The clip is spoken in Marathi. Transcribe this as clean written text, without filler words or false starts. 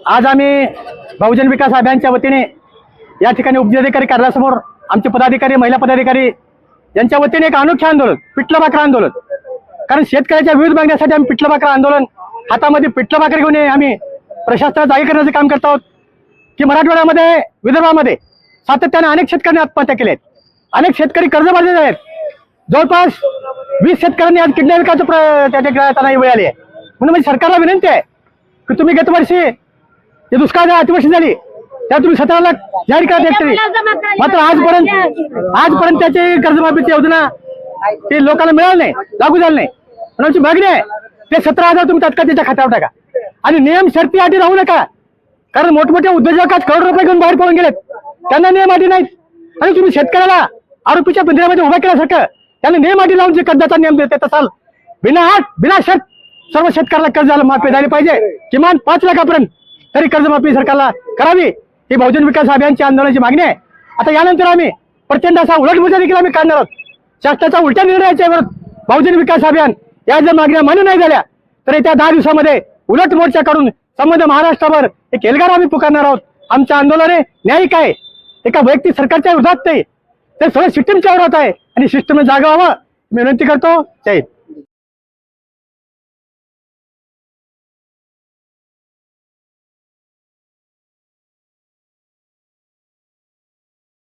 आज आम्ही बहुजन विकास अभियानच्या वतीने या ठिकाणी उपजिल्हाधिकारी कार्यालयासमोर आमचे पदाधिकारी, महिला पदाधिकारी यांच्या वतीने एक अनोखे आंदोलन, पिठलं भाकर आंदोलन, कारण शेतकऱ्याच्या विविध मागण्यासाठी आम्ही पिठलं भाकर आंदोलन हातामध्ये पिठलं भाकर घेऊन आम्ही प्रशासनाला जागी करण्याचे काम करत आहोत की मराठवाड्यामध्ये, विदर्भामध्ये सातत्याने अनेक शेतकऱ्यांनी आत्महत्या केल्या आहेत, अनेक शेतकरी कर्जबाधित आहेत. जवळपास 20 शेतकऱ्यांनी आज किडनी विकायचं त्यांना वेळ आली आहे. म्हणून माझी सरकारला विनंती आहे की तुम्ही गत वर्षी जे दुष्काळ अतिवृष्टी झाली त्या तुम्ही 17 लाख जाहीर करा हेक्टरी, मात्र आजपर्यंत त्याची कर्जमाफीची योजना ते लोकांना मिळाली नाही, लागू झाली नाही. म्हणून आमची मागणी आहे ते 17,000 तुम्ही तात्काळ त्याच्या खात्यावर टाका आणि नियम शर्ती अटी राहू नका, कारण मोठमोठे उद्योजक आज करोड रुपये घेऊन बाहेर पळून गेलेत, त्यांना नियम अटी नाहीत आणि तुम्ही शेतकऱ्याला आरोपीच्या पिंजऱ्यामध्ये उभा केल्यासारखं त्यांना नियम अटी लावून जे कर्जाचा नियम देत असाल बिना शर्त सर्व शेतकऱ्याला कर्जाला माफी झाली पाहिजे, किमान 5 लाखापर्यंत तरी कर्जमाफी सरकारला करावी, ही बहुजन विकास अभियानची आंदोलनाची मागणी आहे. आता यानंतर आम्ही प्रचंड असा उलटमोर्चा देखील आम्ही काढणार आहोत. शासनाच्या उलट्या निर्णयाच्या विरोधात बहुजन विकास अभियान या जर मागण्या मान्य नाही झाल्या तर येत्या 10 दिवसामध्ये उलट मोर्चा काढून संबंध महाराष्ट्रावर एक एल्गार आम्ही पुकारणार आहोत. आमचं आंदोलन आहे न्यायिक आहे, एका वैयक्तिक सरकारच्या विरोधात नाही, ते सगळं सिस्टीमच्या विरोधात आहे आणि सिस्टमने जागा व्हावं मी विनंती करतो. जय हिंद.